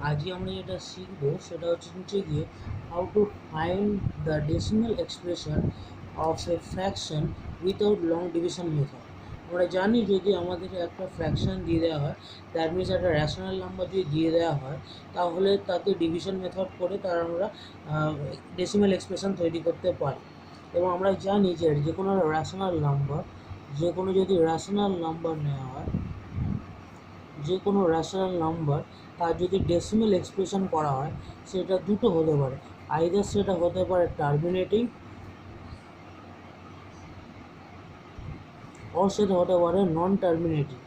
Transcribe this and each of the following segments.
আজকে আমরা যেটা শিখবো সেটা হচ্ছে গিয়ে how to find the decimal expression of A fraction without long division method. আমরা জানি যদি আমাদের একটা ফ্র্যাকশন দিয়ে দেওয়া হয়, দ্যাট মিনস একটা র্যাশনাল নাম্বার যদি দিয়ে দেওয়া হয়, তাহলে তাকে ডিভিশন মেথড করে তার আমরা ডেসিমাল এক্সপ্রেশন তৈরি করতে পারি। এবং আমরা জানি যে কোনো র্যাশনাল নাম্বার, যদি র্যাশনাল নাম্বার নেওয়া হয়, যে কোনো র্যাশনাল নাম্বার তার যদি ডেসিমাল এক্সপ্রেশন করা হয়, সেটা দুটো হতে পারে। আইদার সেটা হতে পারে টার্মিনেটিং, or সেটা হতে পারে নন টার্মিনেটিং।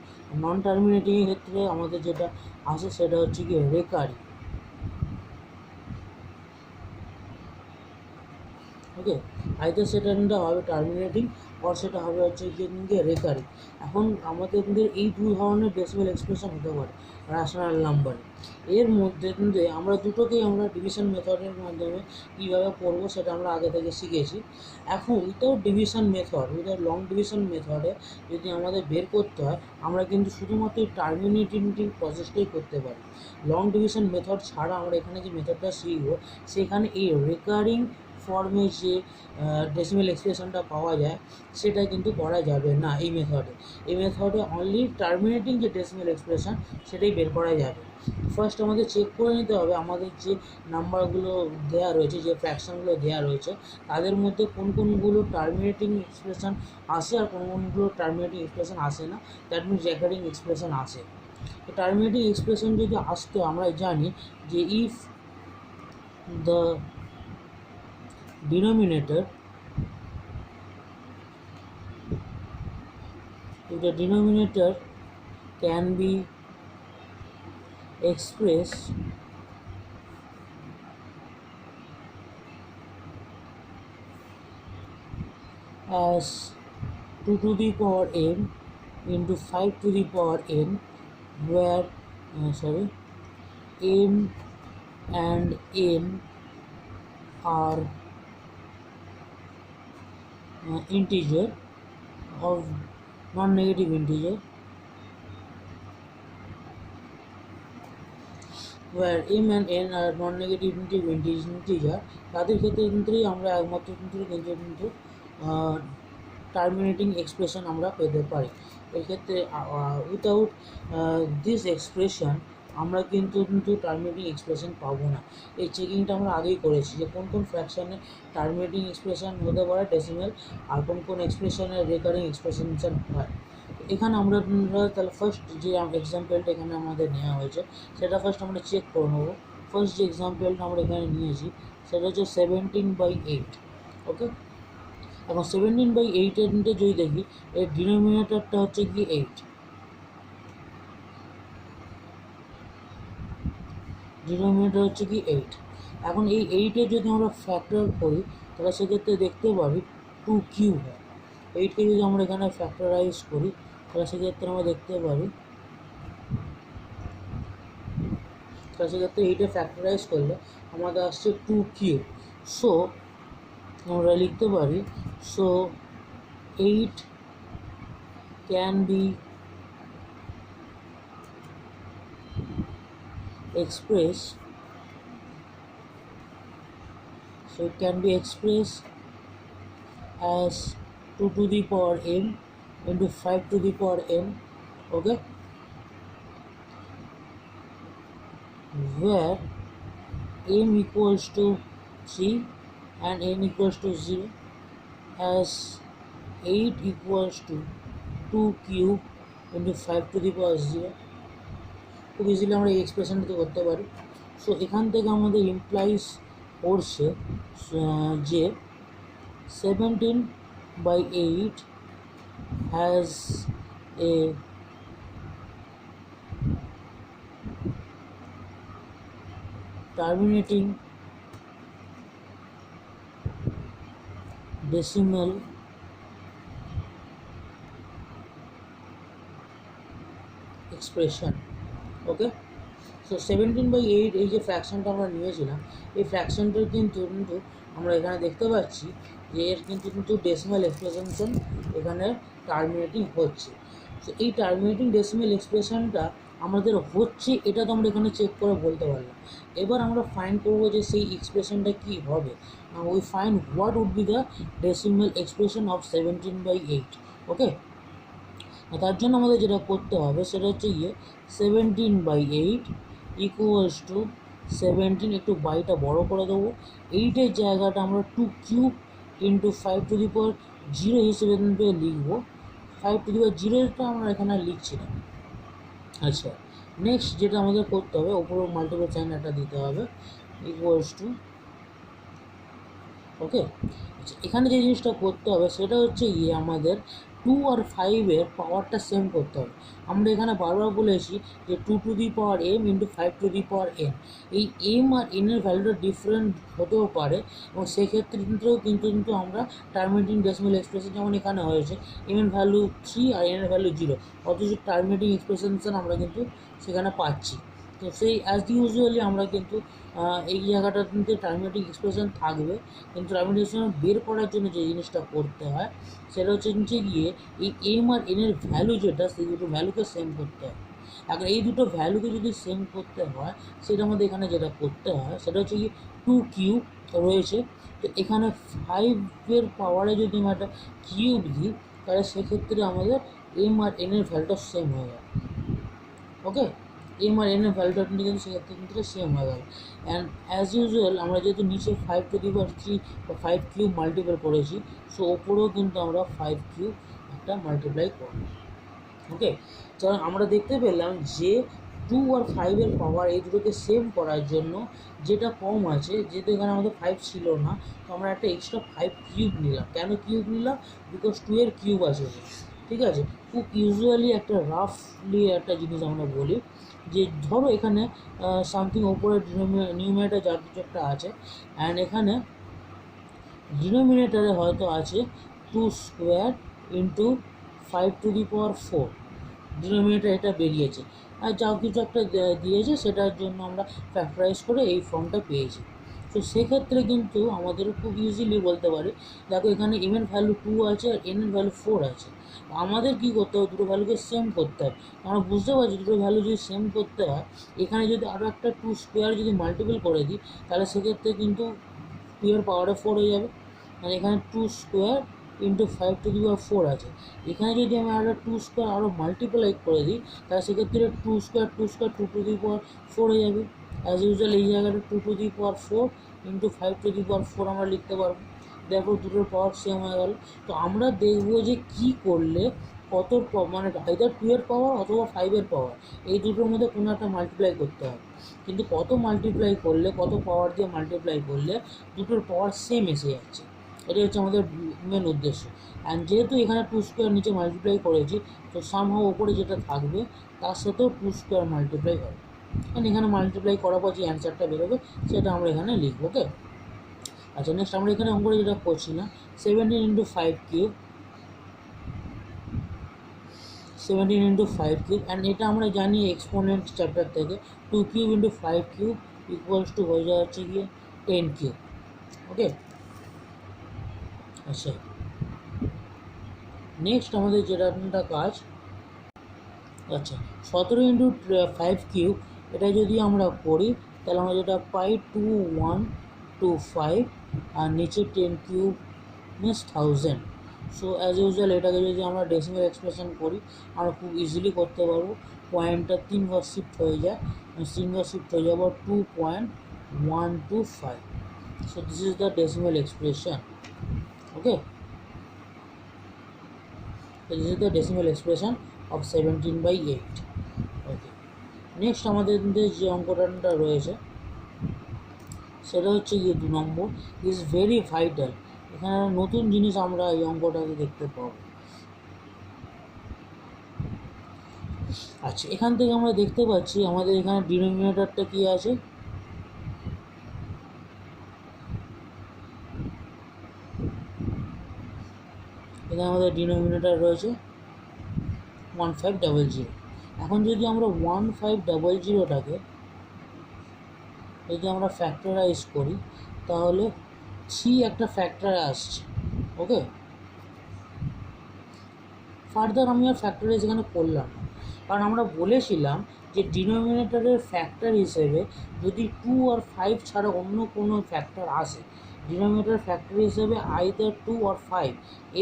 নন টার্মিনেটিংয়ের ক্ষেত্রে আমাদের যেটা আসে সেটা হচ্ছে কি রেকারিং। ওকে, আইদার সেটা হবে টার্মিনেটিং, আর সেটা হবে হচ্ছে গিয়ে রেকারিং। এখন আমাদের এই দুই ধরনের ডেসিমাল এক্সপ্রেশন হতে পারে র্যাশনাল নাম্বারে। এর মধ্যে আমরা দুটোকেই আমরা ডিভিশন মেথডের মাধ্যমে কীভাবে করবো সেটা আমরা আগে থেকে শিখেছি। এখন without division method, without long division মেথডে যদি আমাদের বের করতে হয়, আমরা কিন্তু শুধুমাত্র টার্মিনেটিং প্রসেসটাই করতে পারি। লং ডিভিশন মেথড ছাড়া আমরা এখানে যে মেথডটা শিখবো, সেখানে এই রেকারিং ফর্মে যে ডেসিমাল এক্সপ্রেশনটা পাওয়া যায় সেটা কিন্তু করা যাবে না এই মেথডে অনলি টার্মিনেটিং যে ডেসিমাল এক্সপ্রেশন সেটাই বের করা যাবে। ফার্স্ট আমাদের চেক করে নিতে হবে আমাদের যে নাম্বারগুলো দেওয়া রয়েছে, যে ফ্র্যাকশনগুলো দেওয়া রয়েছে, তাদের মধ্যে কোন কোনগুলো টার্মিনেটিং এক্সপ্রেশন আসে আর কোন কোনগুলো টার্মিনেটিং এক্সপ্রেশন আসে না, দ্যাট মিনস রেকারিং এক্সপ্রেশন আসে। টার্মিনেটিং এক্সপ্রেশন যদি আসতে, আমরা জানি যে if the denominator can be expressed as 2 to the power n into 5 to the power n, where m and n are integer of non-negative integer, where m and n are non-negative integer, তাদের ক্ষেত্রে আমরা একমাত্র কিন্তু terminating expression আমরা পেতে পারি। এক্ষেত্রে without this expression আমরা কিন্তু টার্মিনেটিং এক্সপ্রেশন পাবো না। এই চেকিংটা আমরা আগেই করেছি যে কোন কোন ফ্র্যাকশানে টার্মিনেটিং এক্সপ্রেশন হতে পারে ডেসিমাল, আর কোন এক্সপ্রেশনের রেকারিং এক্সপ্রেশন হয়। এখানে আমরা তাহলে ফার্স্ট যে এক্সাম্পলটা এখানে আমাদের নেওয়া হয়েছে সেটা ফার্স্ট আমরা চেক করে নেবো। ফার্স্ট যে এক্সাম্পলটা আমরা এখানে নিয়েছি সেটা হচ্ছে 17/8। ওকে, এখন 17/8 যদি দেখি, এর ডিনোমিনেটরটা হচ্ছে কি 8, ডিনোমিনেটর হচ্ছে কি 8। এখন এই 8-এর যদি আমরা ফ্যাক্টর করি তাহলে সেক্ষেত্রে দেখতে পারি 2q হয়। 8কে যদি আমরা এখানে ফ্যাক্টরাইজ করি তাহলে সেক্ষেত্রে আমরা দেখতে পারি, তাহলে সেক্ষেত্রে 8-এ ফ্যাক্টরাইজ করলে আমাদের আসছে 2q। সো আমরা লিখতে পারি, so 8 can be expressed, as 2 to the power n into 5 to the power n. Okay, where m equals to 3 and n equals to 0, as 8 equals to 2q into 5 to the power 0. খুব easily আমরা এই এক্সপ্রেশনটা করতে পারি। So এখান থেকে আমাদের implies করছে যে 17/8 has a terminating decimal expression. Okay, so 17/8 এই যে ফ্র্যাকশনটা আমরা নিয়েছিলাম, এই ফ্র্যাকশনটার কিন্তু আমরা এখানে দেখতে পাচ্ছি যে এর কিন্তু ডেসিমাল এক্সপ্রেশন এখানে টার্মিনেটিং হচ্ছে। সো এই টার্মিনেটিং ডেসিমাল এক্সপ্রেশনটা আমাদের হচ্ছে এটা তো আমরা এখানে চেক করে বলতে পারলাম। এবার আমরা ফাইন্ড করবো যে সেই এক্সপ্রেশনটা কী হবে। We find what would be the decimal expression of 17/8। Okay, তার জন্য আমাদের যেটা করতে হবে সেটা হচ্ছে 17/8 ইকুয়ালস টু 17, একটু বাইটা বড় করে দেবো, 8-এর জায়গাটা আমরা 2³ ইন্টু 5⁻0 হিসেবে লিখবো। 5⁻0টা আমরা এখানে লিখছি না। আচ্ছা, নেক্সট যেটা আমাদের করতে হবে, ওপরে মাল্টিপল সাইন একটা দিতে হবে, ইকুয়ালস টু। ওকে, আচ্ছা, এখানে যে জিনিসটা করতে হবে সেটা হচ্ছে আমাদের 2 আর 5-এর পাওয়ারটা সেম করতে হবে। আমরা এখানে বারবার বলেছি যে 2⁻m ইন্টু 5⁻n। এই m আর n এর ভ্যালুটা ডিফারেন্ট হতেও পারে, এবং সেক্ষেত্রে কিন্তু আমরা টার্মিনেটিং ডেসিমাল এক্সপ্রেশন যেমন এখানে হয়েছে m এর ভ্যালু 3 আর n এর ভ্যালু 0, অথচ টার্মিনেটিং এক্সপ্রেশন আমরা কিন্তু সেখানে পাচ্ছি। তো সেই অ্যাজ ইউজুয়ালি আমরা কিন্তু এই জায়গাটাতে টার্মিনেটিং এক্সপ্রেশন থাকবে, কিন্তু টার্মিনেটিং এক্সপ্রেশন বের করার জন্য যে জিনিসটা করতে হয় সেটা হচ্ছে গিয়ে এই এম আর এন এর ভ্যালু যেটা, সেই দুটো ভ্যালুকে সেম করতে হয়। এখন এই দুটো ভ্যালুকে যদি সেম করতে হয়, সেটা আমাদের এখানে যেটা করতে হয় সেটা হচ্ছে কি 2³ রয়েছে, তো এখানে 5-এর পাওয়ারে যদি আমরা একটা কিউব দিই তাহলে সেক্ষেত্রে আমাদের এম আর এন এর ভ্যালুটা সেম হয়ে যাবে। ওকে, এম আর এন এর ভ্যালুটা কিন্তু সেক্ষেত্রে সেম হয়ে গেল। অ্যান্ড অ্যাজ ইউজুয়াল আমরা যেহেতু নিচে 5⁻3 বা 5³ মাল্টিপ্লাই করেছি, সো ওপরেও কিন্তু আমরা 5³ একটা মাল্টিপ্লাই করব। ওকে, কারণ আমরা দেখতে পেলাম যে 2 আর 5-এর পাওয়ার এই দুটোকে সেম করার জন্য যেটা কম আছে, যেহেতু এখানে আমাদের 5 ছিল না, তো আমরা একটা এক্সট্রা 5³ নিলাম। কেন কিউব নিলাম? বিকজ 2-এর কিউব আছে। ঠিক আছে, খুব ইউজুয়ালি একটা রাফলি একটা জিনিস আমরা বলি যে ধরো এখানে সামথিং ওপরে নিউমিনেটার যা কিছু একটা আছে, অ্যান্ড এখানে ডিনোমিনেটারে হয়তো আছে 2² ইন্টু 5⁴। ডিনোমিনেটার এটা বেরিয়েছে, আর যা কিছু একটা দিয়েছে সেটার জন্য আমরা ফ্যাক্টরাইজ করে এই ফর্মটা পেয়েছি। তো সেক্ষেত্রে কিন্তু আমাদের খুব ইজিলি বলতে পারি, দেখো এখানে এম এর ভ্যালু 2 আছে আর এন এর ভ্যালু 4 আছে। আমাদের কী করতে হবে? দুটো ভ্যালুকে সেম করতে হবে। আমরা বুঝতে পারছি দুটো ভ্যালু যদি সেম করতে হয়, এখানে যদি আরও একটা 2² যদি মাল্টিপল করে দিই তাহলে সেক্ষেত্রে কিন্তু 2 এর পাওয়ারে 4 হয়ে যাবে। আর এখানে 2² ইন্টু 5⁴ আছে। এখানে যদি আমি আরও 2² আরও মাল্টিপ্লাই করে দিই তাহলে সেক্ষেত্রে 2² 2⁴ হয়ে যাবে। অ্যাজ ইউজুয়াল এই জায়গাটা 2⁴ ইন্টু 5⁴ আমরা লিখতে পারবো। দেখো দুটোর পাওয়ার সেম হয়ে গেল। তো আমরা দেখবো যে কী করলে কত, মানে আইদার 2-এর পাওয়ার অথবা 5-এর পাওয়ার, এই দুটোর মধ্যে কোনো একটা মাল্টিপ্লাই করতে হবে। কিন্তু কত মাল্টিপ্লাই করলে, কত পাওয়ার দিয়ে মাল্টিপ্লাই করলে দুটোর পাওয়ার সেম এসে যাচ্ছে, এটাই হচ্ছে আমাদের মেন উদ্দেশ্য। অ্যান্ড যেহেতু এখানে 2² নিচে মাল্টিপ্লাই করেছি, তো সামহাও ওপরে যেটা থাকবে তার সাথেও 2² মাল্টিপ্লাই হবে। কারণ এখানে মাল্টিপ্লাই করার পর যে অ্যান্সারটা বেরোবে সেটা আমরা এখানে লিখবো। ওকে, আচ্ছা, নেক্সট আমরা এখানে অঙ্কটা যেটা করছি না, 17 ইন্টু 5³ 17 ইন্টু 5³ অ্যান্ড এটা আমরা জানি এক্সপোনেন্ট চ্যাপ্টার থেকে 2³ ইন্টু 5³ ইকুয়ালস টু হয়ে যাচ্ছে গিয়ে 10³। ওকে, আচ্ছা, নেক্সট আমাদের যেটা কাজ, আচ্ছা 17 ইন্টু 5³ এটা যদি আমরা করি তাহলে আমরা যেটা পাই 2125, আর নিচে 10³ মিনস 1000। সো অ্যাজ ইউজুয়াল এটাকে যদি আমরা ডেসিমাল এক্সপ্রেশন করি আমরা খুব ইজিলি করতে পারবো। পয়েন্টটা 3 বার শিফট হয়ে যায়, 3 বার শিফট হয়ে যাবো 2.125। So this is the decimal expression. Okay, this is the decimal expression of 17/8. Okay, next আমাদের যে অঙ্কটা রয়েছে সেটা হচ্ছে গিয়ে 2 নম্বর, ইজ ভেরি ভাইটাল। এখানে নতুন জিনিস আমরা এই অঙ্কটাতে দেখতে পাবো। আচ্ছা, এখান থেকে আমরা দেখতে পাচ্ছি আমাদের এখানে ডিনোমিনেটরটা কি আছে, এখানে আমাদের ডিনোমিনেটর রয়েছে 1500। এখন যদি আমরা 1500টাকে যদি আমরা ফ্যাক্টরাইজ করি তাহলে 3 একটা ফ্যাক্টর আসছে। ওকে, ফার্দার আমি আর ফ্যাক্টরাইজ এখানে করলাম না, কারণ আমরা বলেছিলাম যে ডিনোমিনেটরের ফ্যাক্টর হিসেবে যদি 2 আর 5 ছাড়া অন্য কোনো ফ্যাক্টর আসে, ডিনোমিনেটর ফ্যাক্টর হিসেবে আইদার 2 আর 5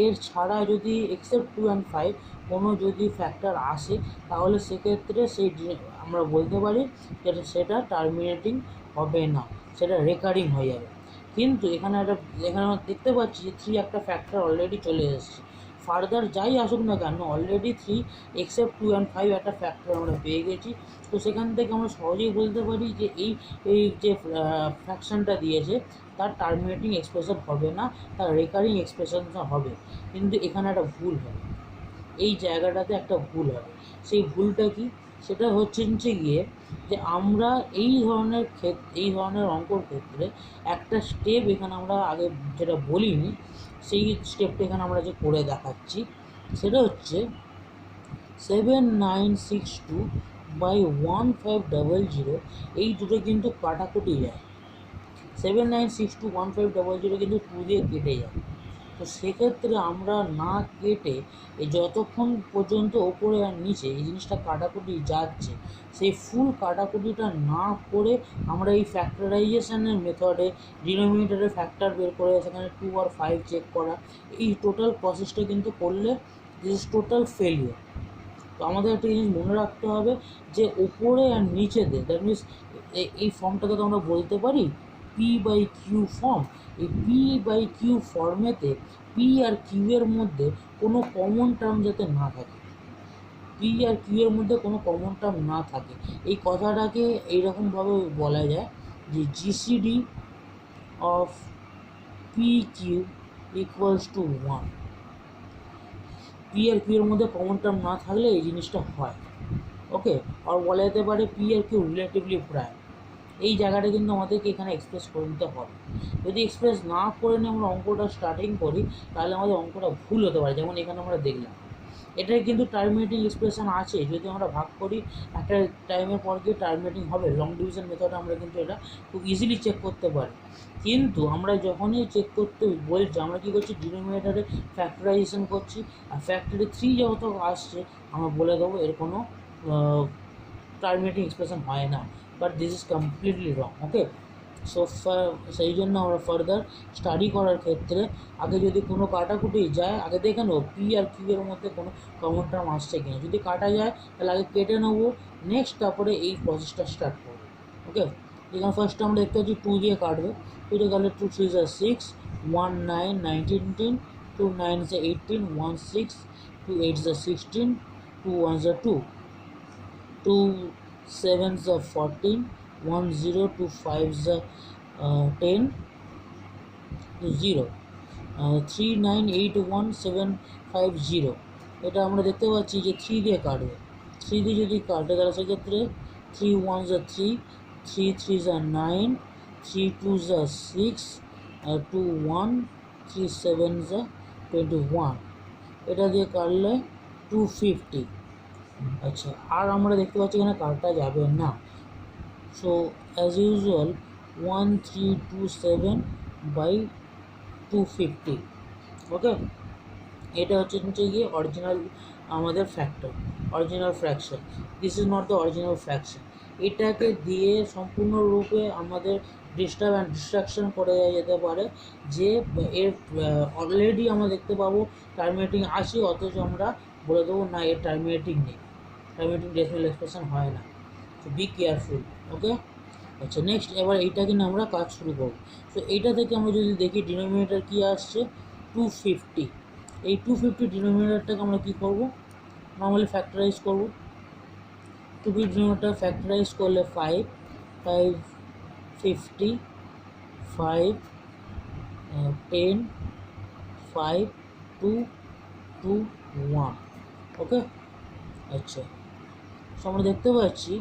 এর ছাড়া যদি এক্সেপ্ট 2 অ্যান্ড 5 কোনো যদি ফ্যাক্টর আসে, তাহলে সেক্ষেত্রে আমরা বলতে পারি যে সেটা টার্মিনেটিং হবে না, সেটা রেকারিং হয়ে যাবে। কিন্তু এখানে আমরা দেখতে পাচ্ছি যে 3 একটা ফ্যাক্টর অলরেডি চলে এসেছে। ফার্দার যাই আসুক না কেন, অলরেডি 3 এক্সেপ্ট 2 অ্যান্ড 5 একটা ফ্যাক্টর আমরা পেয়ে গেছি। তো সেখান থেকে আমরা সহজেই বলতে পারি যে এই যে ফ্র্যাকশনটা দিয়েছে তার টার্মিনেটিং এক্সপ্রেশন হবে না, তার রেকারিং এক্সপ্রেশনটা হবে। কিন্তু এখানে একটা ভুল হবে, এই জায়গাটাতে একটা ভুল হবে। সেই ভুলটা কি? সেটা হচ্ছে গিয়ে যে আমরা এই ধরনের অঙ্কর ক্ষেত্রে একটা স্টেপ এখানে আমরা আগে যেটা বলিনি, সেই স্টেপটা এখানে আমরা যে করে দেখাচ্ছি, সেটা হচ্ছে 7962 বাই 1500, এই দুটো কিন্তু কাটাকুটি যায়। 7962 কিন্তু 2 দিয়ে কেটে যায়। তো সেক্ষেত্রে আমরা না কেটে যতক্ষণ পর্যন্ত ওপরে আর নিচে এই জিনিসটা কাটাকুটি যাচ্ছে, সেই ফুল কাটাকুটিটা না করে আমরা এই ফ্যাক্টরাইজেশনের মেথডে ডিনোমিনেটরের ফ্যাক্টর বের করে সেখানে 2 আর 5 চেক করা, এই টোটাল প্রসেসটা কিন্তু করলে দিস ইজ টোটাল ফেলিওর। তো আমাদের একটা জিনিস মনে রাখতে হবে যে ওপরে আর নিচেতে, দ্যাট মিনস এই ফর্মটাকে তো আমরা বলতে পারি P/Q ফর্ম। এই P/Q ফর্মেতে পি আর কিউ এর মধ্যে কোনো কমন টার্ম যাতে না থাকে, পি আর কিউ এর মধ্যে কোনো কমন টার্ম না থাকে, এই কথাটাকে এইরকমভাবে বলা যায় যে GCD of P Q equals to 1। P আর কিউ এর মধ্যে কমন টার্ম না থাকলে এই জিনিসটা হয়। ওকে, আর বলা যেতে পারে পি আর কিউ রিলেটিভলি প্রাইম। এই জায়গাটা কিন্তু আমাদেরকে এখানে এক্সপ্রেস করে নিতে হবে। যদি এক্সপ্রেস না করে নিয়ে আমরা অঙ্কটা স্টার্টিং করি, তাহলে আমাদের অঙ্কটা ভুল হতে পারে। যেমন এখানে আমরা দেখলাম এটাই কিন্তু টার্মিনেটিং এক্সপ্রেশন আছে, যদি আমরা ভাগ করি একটা টাইমের পর গিয়ে টার্মিনেটিং হবে। লং ডিভিশন মেথডে আমরা কিন্তু এটা খুব ইজিলি চেক করতে পারি। কিন্তু আমরা যখনই চেক করতে বলছি, আমরা কী করছি, ডিনোমিনেটরে ফ্যাক্টরাইজেশন করছি, আর ফ্যাক্টরি 3 যত আসছে আমরা বলে দেবো এর কোনো টার্মিনেটিং এক্সপ্রেশন হয় না। But this is completely wrong. Okay, so সেই জন্য আমরা ফার্দার স্টাডি করার ক্ষেত্রে আগে যদি কোনো কাটাকুটি যায়, আগে দেখে নেবো পি আর কিউ এর মধ্যে কোনো কমন টার্ম আসছে কিনা। যদি কাটা যায় তাহলে আগে কেটে নেবো, নেক্সট তারপরে এই প্রসেসটা স্টার্ট করবো। ওকে, এখানে ফার্স্ট আমরা দেখতে পাচ্ছি 2 দিয়ে কাটবে। 2 দিয়ে কাটলে 2 3 6, 1 9 19, 2 9 18, 1 6, 2 8 16, 2 1 2, 2 7 14, 1 0, 2 5 10, 2 0, 3 9 8 1 7 5 0। এটা আমরা দেখতে পাচ্ছি যে 3 দিয়ে কাটবে। 3 দিয়ে যদি কাটে তাহলে সেক্ষেত্রে 3 1 3, 3 3 9, 3 2 6, 2 1, 3 7 21। এটা দিয়ে কাটলে 250। আচ্ছা, আর আমরা দেখতে পাচ্ছি এখানে কাটা যাবে না। So as usual 1327 by 250। Okay, এটা হচ্ছে গিয়ে অরিজিনাল আমাদের factor, original fraction. This is not the original fraction. এটাকে দিয়ে সম্পূর্ণরূপে আমাদের ডিস্ট্রাকশন করে যেতে পারে যে এর অলরেডি আমরা দেখতে পাবো টার্মিনেটিং আছে, অথচ আমরা বলে দেবো না এর টার্মিনেটিং নেই, টার্মিনেটিং ডেসিমাল এক্সপ্রেশন হয় না। তো বি কেয়ারফুল। ওকে, আচ্ছা, নেক্সট এবার এইটাকে নিয়ে আমরা কাজ শুরু করব। তো এইটা থেকে আমরা যদি দেখি ডিনোমিনেটর কী আসছে 250। এই 250 ডিনোমিনেটরটাকে আমরা কী করব, নর্মালি ফ্যাক্টরাইজ করব। 250 ডিনোমিনেটর ফ্যাক্টরাইজ করলে 5 5 50 5 10 5 2 2 1। ওকে, আচ্ছা, সো আমরা দেখতে পাচ্ছি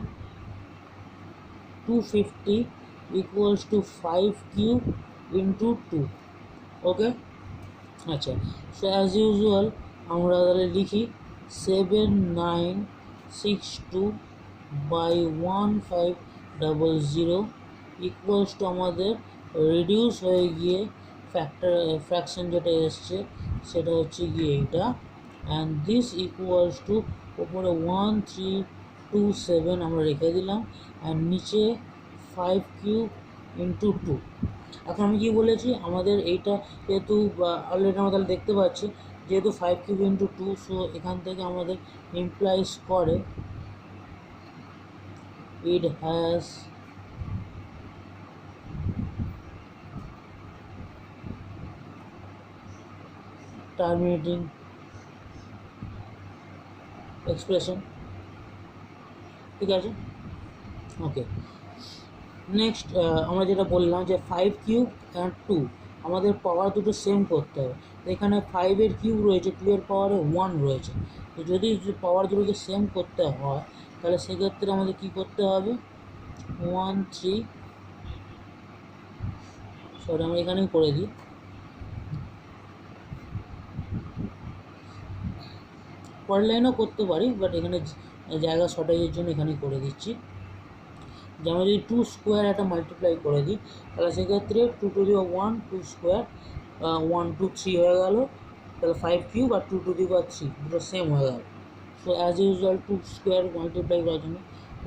250 equals to 5 cube into 2. ওকে, আচ্ছা, সো অ্যাজ ইউজুয়াল আমরা তাহলে লিখি 7962 বাই 1500 ইকুয়ালস টু আমাদের রিডিউস হয়ে গিয়ে ফ্র্যাকশন যেটা এসছে সেটা হচ্ছে গিয়ে এইটা, অ্যান্ড দিস ইকুয়ালস টু ওপরে 1327 আমরা রেখে দিলাম, আর নিচে 5³ × 2। এখন আমি কি বলেছি, আমাদের এইটা যেহেতু অলরেডি আমরা তাহলে দেখতে পাচ্ছি যেহেতু 5³ × 2, সো এখান থেকে আমাদের ইমপ্লাইজ করে it has terminating expression, ঠিক আছে। ওকে, নেক্সট আমরা যেটা বললাম যে 5³ & 2 আমাদের পাওয়ার দুটো সেম করতে হবে। এখানে 5-এর কিউব রয়েছে, 2-এর পাওয়ারে 1 রয়েছে। তো যদি পাওয়ার দুটোকে সেম করতে হয় তাহলে সেক্ষেত্রে আমাদের কী করতে হবে, 13, সরি আমরা এখানেই করে দিই, পরের লাইনও করতে পারি, বাট এখানে জায়গা শর্টেজের জন্য এখানেই করে দিচ্ছি। যে আমরা যদি 2² একটা মাল্টিপ্লাই করে দিই তাহলে সেক্ষেত্রে 2⁴ 2², 1 2 3 হয়ে গেল, তাহলে 5³ আর 2⁴ দুটো সেম হয়ে গেল। সো অ্যাজ ইউজুয়াল 2² মাল্টিপ্লাই করার জন্য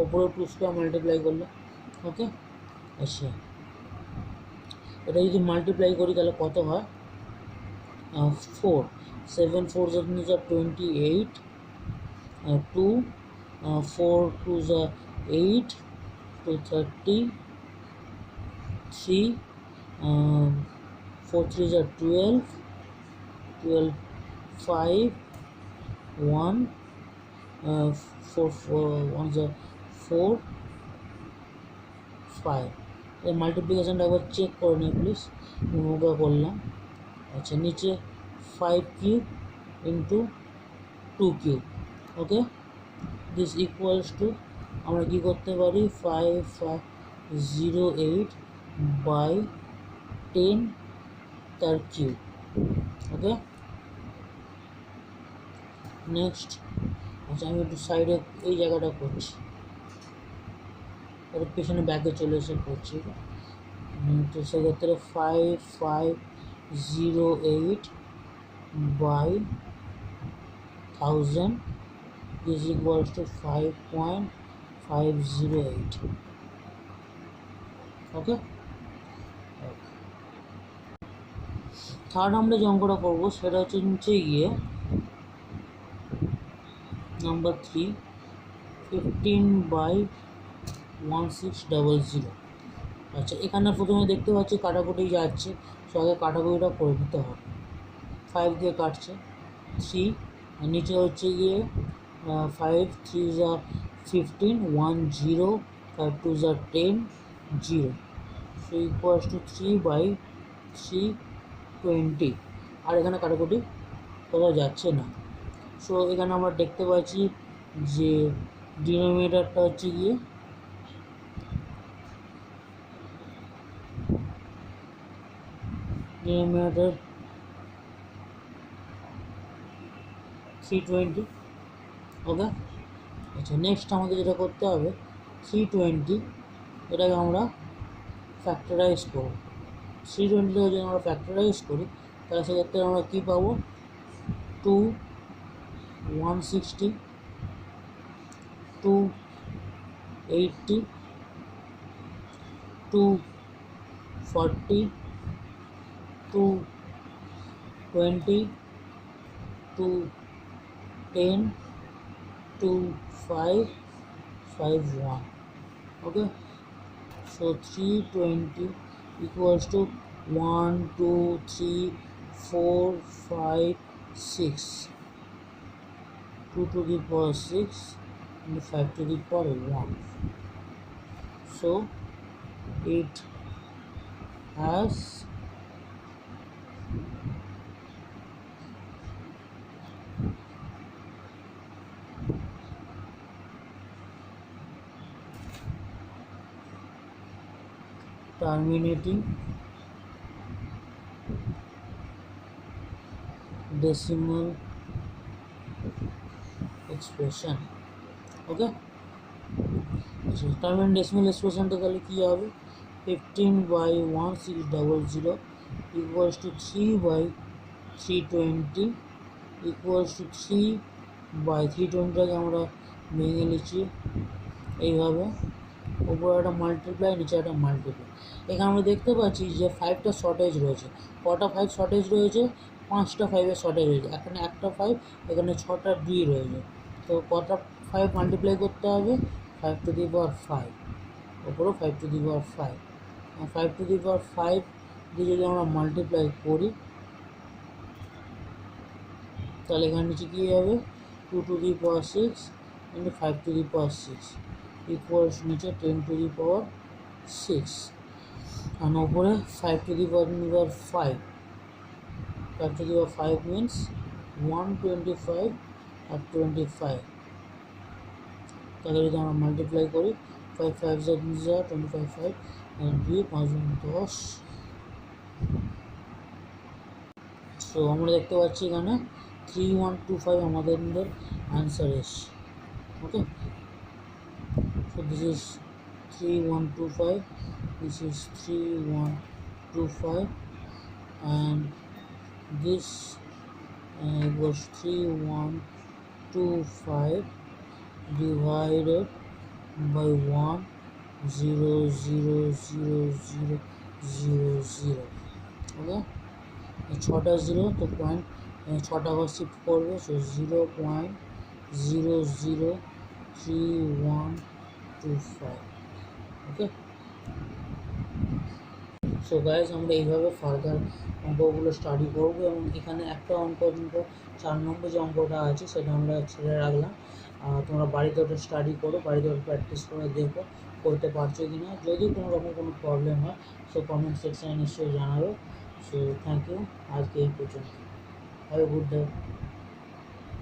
ওপরেও 2² মাল্টিপ্লাই করলে, ওকে। আচ্ছা, এটা যদি মাল্টিপ্লাই করি তাহলে কত হয়, 4, 7 4 28, 2 4 2 8, 2 30, 3 4 3 12, 12 5 1, 4 1 4 5। এই মাল্টিপ্লিকেশানটা একবার চেক করে নিই প্লিজ, ওটা করলাম। আচ্ছা, নিচে 5³ × 2³, ওকে। দিস ইকুয়ালস টু আমরা কী করতে পারি, 5508/10 তার কিউব, ওকে। নেক্সট, আচ্ছা আমি একটু সাইডে এই জায়গাটা করছি, এর পেছনে ব্যাকে চলে এসে করছি। তো সেক্ষেত্রে 5508/1000 is equals to 5.508, okay. Third আমরা যে অঙ্কটা করবো সেটা হচ্ছে নিচে গিয়ে নাম্বার 3, 15/1600। আচ্ছা, এখানে প্রথমে দেখতে পাচ্ছি কাটাকুটি যাচ্ছে, সো আগে কাটাকুটিটা করে দিতে হবে। 5 দিয়ে কাটছে 3, আর নিচে হচ্ছে গিয়ে 5 3 15, 1 0, 5 2 10, 0, সো ইকুয়ালস টু 3/320। আর এখানে কাটাকুটি কোথাও যাচ্ছে না। সো এখানে আমরা দেখতে পাচ্ছি যে ডিনোমিনেটরটা হচ্ছে গিয়ে ডিনোমিনেটর 320, ওকে। আচ্ছা, নেক্সট আমাদের যেটা করতে হবে 320 এটাকে আমরা ফ্যাক্টরাইজ করব। 320টাকে যদি আমরা ফ্যাক্টরাইজ করি তাহলে সেক্ষেত্রে আমরা কী পাবো, 2 160, 2 80, 2 40, 2 20, 2 10, 2 5 5 1, okay. So 320 equals to 1 2 3 4 5 6, 2 to the power 6 and 5 to the power 1. So it has terminating decimal expression, okay. So terminating decimal expression টা তাহলে কি হবে, 15/1600 equals to 3/320 equals to 3 by 320টাকে আমরা ভেঙে নিচ্ছি এইভাবে, উপরে একটা মাল্টিপ্লাই, নিচে একটা মাল্টিপ্লাই। এখানে আমরা দেখতে পাচ্ছি যে 5টা শর্টেজ রয়েছে। কটা 5 শর্টেজ রয়েছে? 5টা 5-এর শর্টেজ রয়েছে। এখানে একটা 5, এখানে 6টা ডি রয়েছে। তো কটা 5 মাল্টিপ্লাই করতে হবে? 5 টু দি পাওয়ার 5, ওপরেও 5 to the power 5। 5 to the পাওয়ার 5 দিয়ে যদি আমরা মাল্টিপ্লাই করি, তাহলে এখানে নিচে কী হবে? 2 to the power 6 into 5 to the power 6 equals নিচে 10 টু দি পাওয়ার 6, আর ওপরে 5 to the power 5। 5 to the power 5 means 125 আর 25। তাহলে যদি আমরা মাল্টিপ্লাই করি, 5 5 যা 25 5 and 2 5 10। সো আমরা দেখতে পাচ্ছি এখানে 3125 আমাদের অ্যান্সার এসছে। Okay, so this is 3125, this is 3125 and this was 3125 divided by 1 0 0 0 0 0 0। ওকে, 6টা 0 তো পয়েন্ট 6টা আবার শিফট করবে, সো 0.003125। ওকে, সো গাইজ আমরা এইভাবে ফার্দার অঙ্কগুলো স্টাডি করবো, এবং এখানে একটা অঙ্ক 4 নম্বর যে অঙ্কটা আছে সেটা আমরা ছেড়ে রাখলাম। তোমরা বাড়িতে ওটা স্টাডি করো, বাড়িতে ওটা প্র্যাকটিস করে দেখো করতে পারছো কি না। যদি কোনো রকম কোনো প্রবলেম হয় সো কমেন্ট সেকশানে নিশ্চয়ই জানাবে। সো থ্যাংক ইউ, আজকে এই পর্যন্ত। Have a good day.